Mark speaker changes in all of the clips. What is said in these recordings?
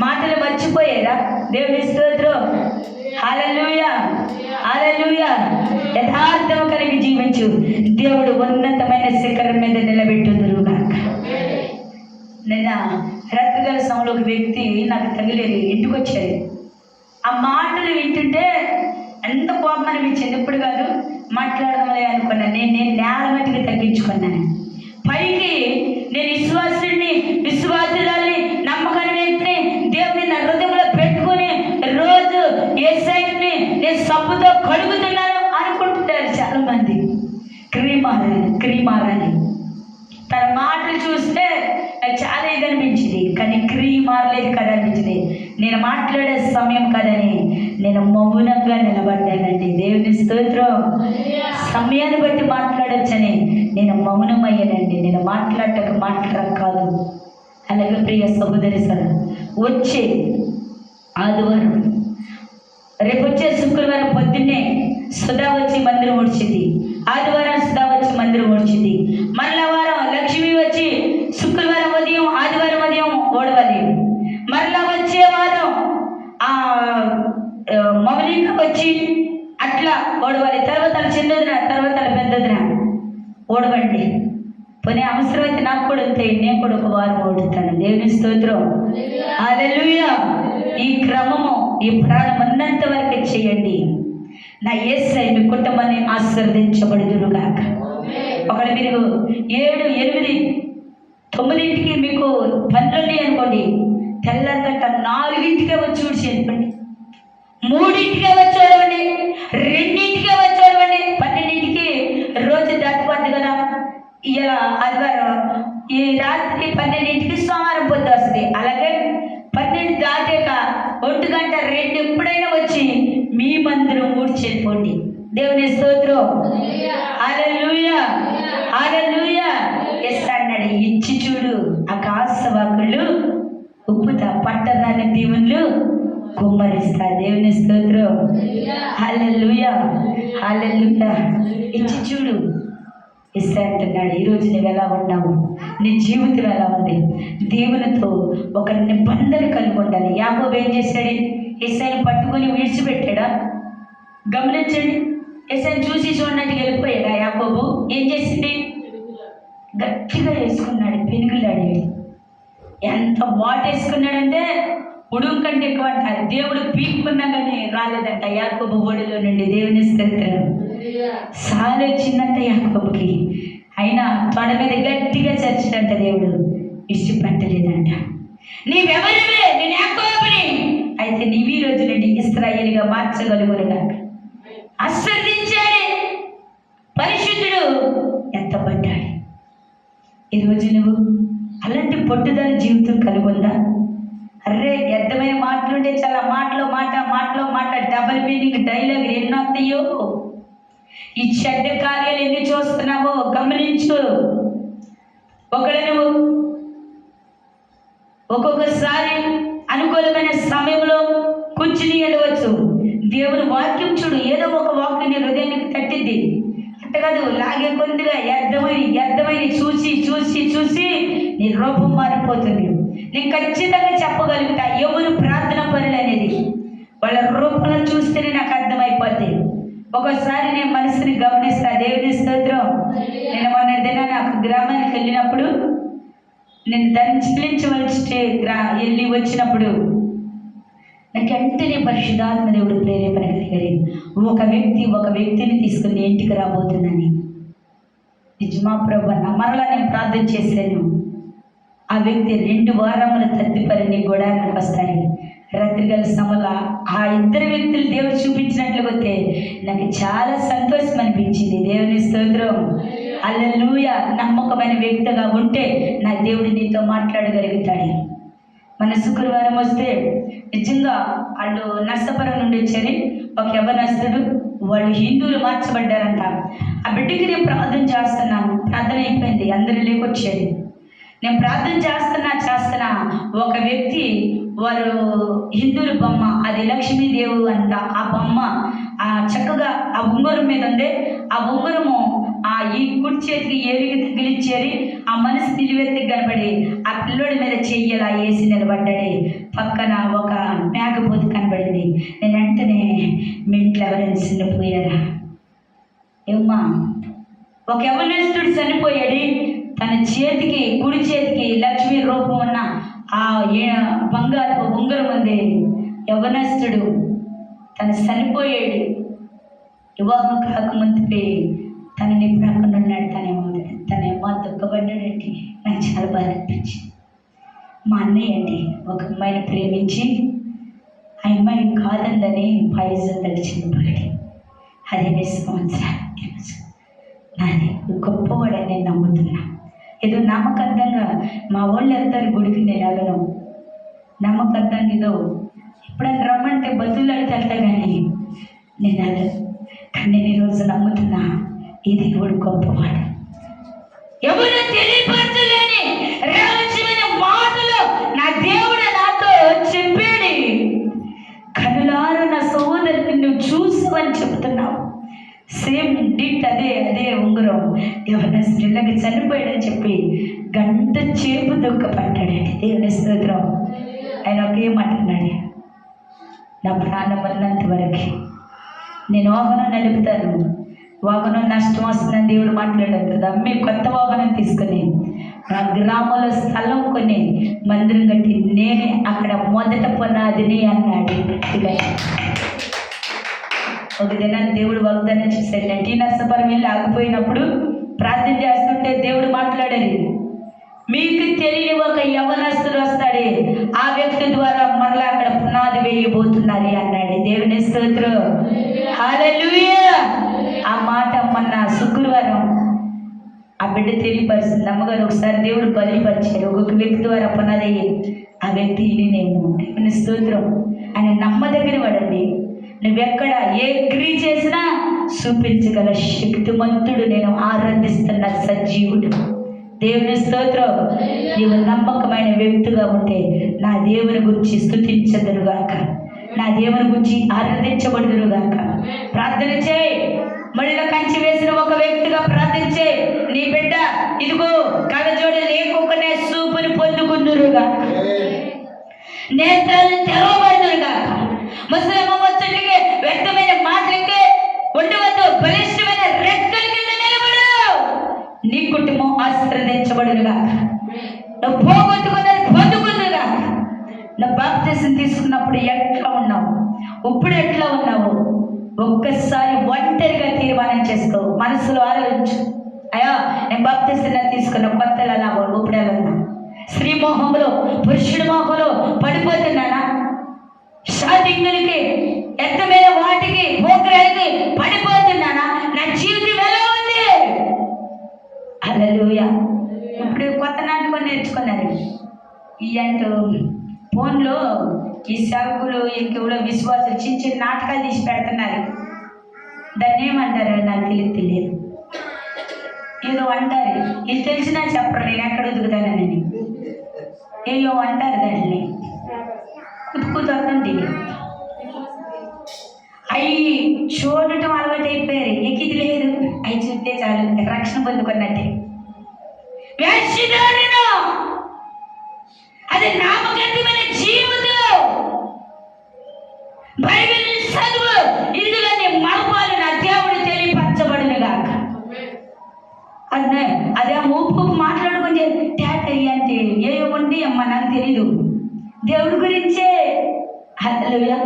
Speaker 1: మాటలు మర్చిపోయారా? దేవుని స్తోత్రం. హల్లెలూయా, హల్లెలూయా. యథార్థం కలిగి జీవించు, దేవుడు ఉన్నతమైన శిఖరం మీద నిలబెట్టుదురుగాక. నిన్న రాత్రికాల సమయంలో ఒక వ్యక్తి నాకు తగిలేదు, ఇంటికి వచ్చారు. ఆ మాటలు వింటుంటే ఎంత కోపం అనిపించింది. ఇప్పుడు కాదు, మాట్లాడదాంలే అనుకున్నాను. నేను నేల మట్టికి తగ్గించుకున్నాను. పైకి నేను విశ్వాసురాల్ని, నమ్మకాన్ని వ్యక్తిని, దేవుని నా హృదయంలో పెట్టుకుని రోజు యేసయ్యని నేను సబ్బుతో కడుగుతున్నాను అనుకుంటున్నారు చాలా మంది. క్రీమారని తన మాటలు చూస్తే నాకు చాలా ఇది అనిపించింది, కానీ మారలేదు కదా అనిపించింది. నేను మాట్లాడే సమయం కదని నేను మౌనంగా నిలబడ్డానండి. దేవుని స్తోత్రం. సమయాన్ని బట్టి మాట్లాడొచ్చని నేను మౌనమయ్యానండి. నేను మాట్లాడక కాదు. అలాగే ప్రియ సహోదరి సార్, వచ్చే ఆదివారం, రేపు వచ్చే శుక్రవారం పొద్దున్నే సుధా వచ్చి మందిరం వచ్చింది. ఆదివారం సుధా వచ్చి మందిరం వచ్చింది. మరలా వారం లక్ష్మి వచ్చి శుక్రవారం ఉదయం ఆదివారం ఉదయం ఓడవాలి. మరలా వచ్చే వారం మౌలిక వచ్చి అట్లా ఓడవాలి. తర్వాత చిన్నదిన, తర్వాత పెద్దదిన ఓడవండి. పోనీ అవసరమైతే నాకు కూడా వస్తాయి, నేను కూడా ఒక వారం ఓడుతాను. దేవుని స్తోత్రం. హల్లెలూయా. ఈ క్రమము, ఈ ప్రాణం ఉన్నంత వరకే చేయండి. నా యేసయ్య మీ కుటుంబాన్ని ఆశీర్వదించబడుదురుగాక. ఒకటి మీరు 7, 8, 9ంటికి మీకు పనులు అనుకోండి, తెల్లగట్ట 4ంటికే వచ్చి చెప్పండి, 3ంటికే వచ్చేవాడి, 2ంటికే వచ్చేవాడి, 12ంటికి రోజు దాటిపోద్ది కదా. ఇలా ఆదివారం ఈ రాత్రి 12ంటికి సోమవారం పొద్దు వస్తుంది. అలాగే 12 దాటాక 1 గంట 2 ఎప్పుడైనా వచ్చి మీ మందిరం ఊడ్చెళ్ళిపోండి. దేవుని స్తోత్రం. హల్లెలూయా, హల్లెలూయా. ఎస్ అన్నాడు, ఇచ్చి చూడు ఆకాశవాకులు ఉప్పుతా, పట్టదాన్ని దీవులు కుమ్మరిస్తా. దేవుని స్తోత్రం. హల్లెలూయా, హల్లెలూయా. ఇచ్చి చూడు ఇస్తా అంటున్నాడు. ఈరోజు నువ్వు ఎలా ఉన్నావు? నీ జీవితం ఎలా ఉంది? దేవునితో ఒక నిబంధన కలిగి ఉండాలి. యాకోబు ఏం చేశాడు? యేసయ్యను పట్టుకొని విడిచిపెట్టాడా? గమనించండి. యేసయ్యను చూసి చూడనట్టు వెళ్ళిపోయాడా యాకోబు? ఏం చేసింది? గట్టిగా వేసుకున్నాడు, పెనుగులాడి. ఎంత వాటేసుకున్నాడంటే ఉడుం కంటే ఎక్కువ అంటారు. దేవుడు పీక్కున్నా కానీ రాలేదంట యాకోబు ఒడిలో నుండి. దేవుని స్తోత్రం. సాలు వచ్చిందంట యాకోబుకి, అయినా తొడ మీద గట్టిగా చర్చడంట. దేవుడు విడిచిపెట్టలేదంట. నీవెవరివే? నేను యాకోబుని. అయితే నీవి రోజు నుండి ఇశ్రాయేలుగా మార్చగలుగురుగా. ఆశీర్వదించాడు, పరిశుద్ధుడు ఎత్తబడ్డాడు. ఈరోజు నువ్వు అలాంటి పట్టుదల జీవితం కలిగి ఉందా? అర్రే వ్యర్థమైన మాటలుంటే చాలా మాటలో మాట డబల్ మీనింగ్ డైలాగ్ ఎన్నో వస్తాయో. ఈ చెడ్డ కార్యాలు ఎన్ని చూస్తున్నావో గమనించు. నువ్వు ఒక్కొక్కసారి అనుకూలమైన సమయంలో కూర్చుని వెళ్ళవచ్చు. దేవుని వాక్యం చూడు, ఏదో ఒక వాక్యం నీ హృదయానికి తట్టిద్ది. అట్ట కాదు, లాగే కొద్దిగా వ్యర్థమైన చూసి నీ రూపం మారిపోతుంది. నేను ఖచ్చితంగా చెప్పగలుగుతా ఎవరు ప్రార్థన పనులు అనేది వాళ్ళ రూపంలో చూస్తేనే నాకు అర్థమైపోద్ది. ఒక్కోసారి నేను మనసుని గమనిస్తా. దేవుని స్తోత్రం. నేను మొన్నటి దిన నాకు గ్రామానికి వెళ్ళినప్పుడు, నేను దాన్ని చెల్లించవలసి వెళ్ళి వచ్చినప్పుడు నాకు వెంటనే పరిశుద్ధాత్మ దేవుడు ప్రేరేపణ కలిగారు. ఒక వ్యక్తిని తీసుకుని ఇంటికి రాబోతుందని. నిజమా ప్రభు, మరలా నేను ప్రార్థన చేశాను. ఆ వ్యక్తి 2 వారముల తద్దిపరి నీ గోడానికి వస్తాయి. రాత్రిగల సమల ఆ 2 వ్యక్తులు దేవుడు చూపించినట్లు పోతే నాకు చాలా సంతోషం అనిపించింది. దేవుని స్తోత్రం. హల్లెలూయా. నమ్మకమైన వ్యక్తిగా ఉంటే నా దేవుడు నీతో మాట్లాడగలుగుతాడు. మన శుక్రవారం వస్తే నిజంగా వాళ్ళు నష్టపరం నుండి వచ్చారు. ఒక యవ్వనస్తుడు, వాళ్ళు హిందువులు మార్చబడ్డారంట. ఆ బిడ్డకి నేను ప్రార్థన చేస్తున్నాను. ప్రార్థన అయిపోయింది, అందరూ లేకొచ్చారు. నేను ప్రార్థన చేస్తున్నా ఒక వ్యక్తి, వారు హిందువుల బొమ్మ, అది లక్ష్మీదేవి అంట. ఆ బొమ్మ చక్కగా ఆ ఉంగరం మీద ఉంది. ఆ ఉంగరము ఈ కుడి చేతికి ఏలికి తగిలిచ్చేరి ఆ మనసు నిలువెత్తి కనబడి ఆ పిల్లోడి మీద చెయ్యలా వేసి నిలబడ్డాడే. పక్కన ఒక మేకపోతు కనబడింది. నేను వెంటనే మీ ఇంట్లో ఎవరైనా చనిపోయారా? ఏమ్మా, ఒక యవనస్తుడు చనిపోయాడు. తన చేతికి కుడి చేతికి లక్ష్మీ రూపం ఉన్న ఆ బంగారు ఉంగరం ఉంది. యవనస్తుడు తను చనిపోయాడు. వివాహం కాకముందుపై తనని ప్రక్కన ఉన్నాడు. తనేమో దుఃఖపడ్డాడండి. నాకు చాలా బాధ అనిపించింది. మా అన్నయ్య అండి ఒక అమ్మాయిని ప్రేమించి ఆ అమ్మాయి కాదందని పాయిజన్ చనిపోయాడు. 15 సంవత్సరాలు. నాది గొప్పవాడని నేను నమ్ముతున్నా. ఏదో నామకార్థంగా మా వాళ్ళు వెళ్తారు గుడికి, నేను వెళ్ళను. నామకార్థంగా ఏదో ఎప్పుడైనా రమ్మంటే బతులు అడిగి వెళ్తా కానీ నేను వెళ్ళను. కానీ నేను ఈరోజు నమ్ముతున్నా ఈ దేవుడు గొప్పవాడు. ఎవరు తెలియపరచలేని రహస్యమైన మాటలు నా దేవుడు నాతో చెప్పాడు. కనులారా నా సహోదరుని నువ్వు చూసావని చెప్తున్నావు. సేమ్ డిట్ అదే ఉంగరం ఎవరైనా స్త్రీలకి చనిపోయాడని చెప్పి గంట చేపు దుఃఖపడ్డాడండి. దేవుని స్తోత్రం. ఆయన ఒకేమంటున్నాడు, నా ప్రాణం ఉన్నంత వరకు నేను వాహనం నడుపుతాను. వాహనం నష్టం వస్తుందని దేవుడు మాట్లాడారు కదా. అమ్మే కొత్త వాహనం తీసుకొని నా గ్రామంలో స్థలం కొని మందిరం కట్టి నేనే అక్కడ మొదట పునాదిని అన్నాడు. ఒక దినాన్ని దేవుడు వాగ్దానం చేశాడు. నటీ నర్సపురం వెళ్ళి ఆగిపోయినప్పుడు ప్రార్థన చేస్తుంటే దేవుడు మాట్లాడారు, మీకు తెలియని ఒక యవనస్తుడు వస్తాడే, ఆ వ్యక్తి ద్వారా మరలా అక్కడ పునాది వేయబోతున్నారు అన్నాడు. దేవుని స్తోత్రం. హల్లెలూయా. ఆ మాట మొన్న శుక్రవారం ఆ బిడ్డ తెలియపరిచింది. అమ్మగారు ఒకసారి దేవుడు బయలుపరిచారు. ఒక్కొక్క వ్యక్తి ద్వారా పునాది ఆ వ్యక్తి నేను. దేవుని స్తోత్రం. ఆయన నమ్మదగిన వాడండి. నువ్వెక్కడ ఏ క్రియ చేసినా చూపించగల శక్తిమంతుడు, నేను ఆరాధిస్తున్న సజీవుడు. దేవుని స్తోత్రం. నీవు నమ్మకమైన వ్యక్తిగా ఉంటే నా దేవుని గురించి స్తుతించదురుగాక, నా దేవుని గురించి ఆరాధించబడుదురుగాక. ప్రార్థన చేయి. మళ్ళీ కంచి వేసిన ఒక వ్యక్తిగా ప్రార్థించే నీ బిడ్డ ఇదిగో కళ్ళజోడు లేకుండా చూపుని పొందుకుందురుగా, నేత్రాలు తెరవబడుదురుగా. ముసలమ్మ వచ్చేటికి వ్యక్తమైన మాటలకి ఉండవద్దు, బలిష్టమైన రెక్కల కింద నిలబడు. నీ కుటుంబం ఆశీర్వదించబడునుగా, నువ్వు పోగొట్టుకున్నది పొందుకుందుగా. నువ్వు బాప్తిసం తీసుకున్నప్పుడు ఎట్లా ఉన్నావు, ఇప్పుడు ఎట్లా ఉన్నావు, ఒక్కసారి ఒంటరిగా తీర్మానం చేసుకో. మనసులో ఆలోచించు. అయ్యా నేను బాప్తిసం తీసుకున్న కొత్తలు అలా ఇప్పుడు ఎలా ఉన్నా, స్త్రీ మోహంలో పురుషుడి మోహంలో పడిపోతున్నానా, షాటింగులకి ఎత్తమైన వాటికి పోకరాలకి పడిపోతున్నానా, నా జీవితం ఎలా ఉంది? హల్లెలూయా. ఇప్పుడు కొత్త నాటకం నేర్చుకున్నారు. ఈ అంటూ ఫోన్లో ఈ సేవకులు ఇంకెవరో విశ్వాసాలు చిన్న చిన్న నాటకాలు తీసి పెడుతున్నారు. దాన్ని ఏమంటారు నాకు తెలియదు. ఏదో అంటారు, ఇది తెలిసినా చెప్పరు, నేను ఎక్కడ ఉదుకుతానని. ఏయో అంటారు దాన్ని కుతుకుతుంది. అవి చూడటం అలవాటు అయిపోయారు. ఎక్కిది లేదు, అవి చూస్తే చాలు రక్షణ పొందుకున్నట్టే. అది నామకార్థమైన జీవితం. బైబిల్ చదువు, ఇందులో నీ మర్మాలు నా దేవుడు తెలియపరచబడునుగాక. అదే ఊపు మాట్లాడుకుంటే ట్యాట్ అయ్యంటే ఏయో ఉండి అమ్మ నాకు తెలీదు, దేవుడి గురించే. హల్లెలూయా.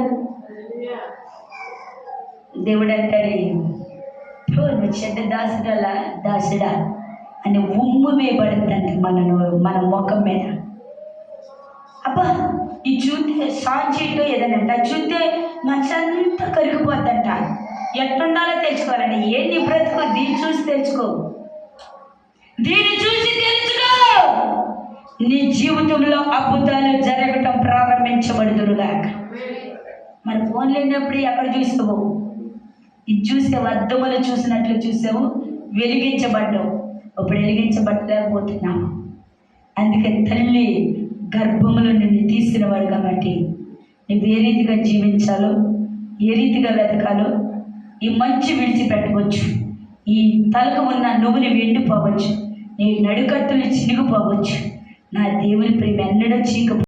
Speaker 1: దేవుడు అంటాడు, నువ్వు చెడ్డ దాసుడా అని ఉమ్ము వేయబడుతుందంట మన ముఖం మీద. అబ్బా ఈ చూస్తే సాంచీటు ఏదనంట, చూస్తే మనిషి అంతా కరిగిపోద్దంట. ఎట్లుండాలో తెలుసుకోవాలండి. ఏంటి బ్రతుకు, దీన్ని చూసి తెలుసుకో, దీన్ని చూసి తెలుసుకో. నీ జీవితంలో అద్భుతాలు జరగటం ప్రారంభించబడుదురుగాక. మరి ఫోన్ లేనప్పుడు ఎక్కడ చూసావు? ఇది చూసావు, అద్దములు చూసినట్లు చూసావు, వెలిగించబడ్డావు. ఇప్పుడు వెలిగించబడలేకపోతున్నావు. అందుకే తల్లి గర్భములో నిన్ను తీసినవాడు కాబట్టి నువ్వు ఏ రీతిగా జీవించాలో, ఏ రీతిగా వెతకాలో, ఈ మంచి విడిచిపెట్టవచ్చు, ఈ తలకు ఉన్న నువ్వుని వెండిపోవచ్చు, నీ నడుకట్టులు చినిగిపోవచ్చు. నా దేవుని ప్రేమ ఎన్నడూ చీక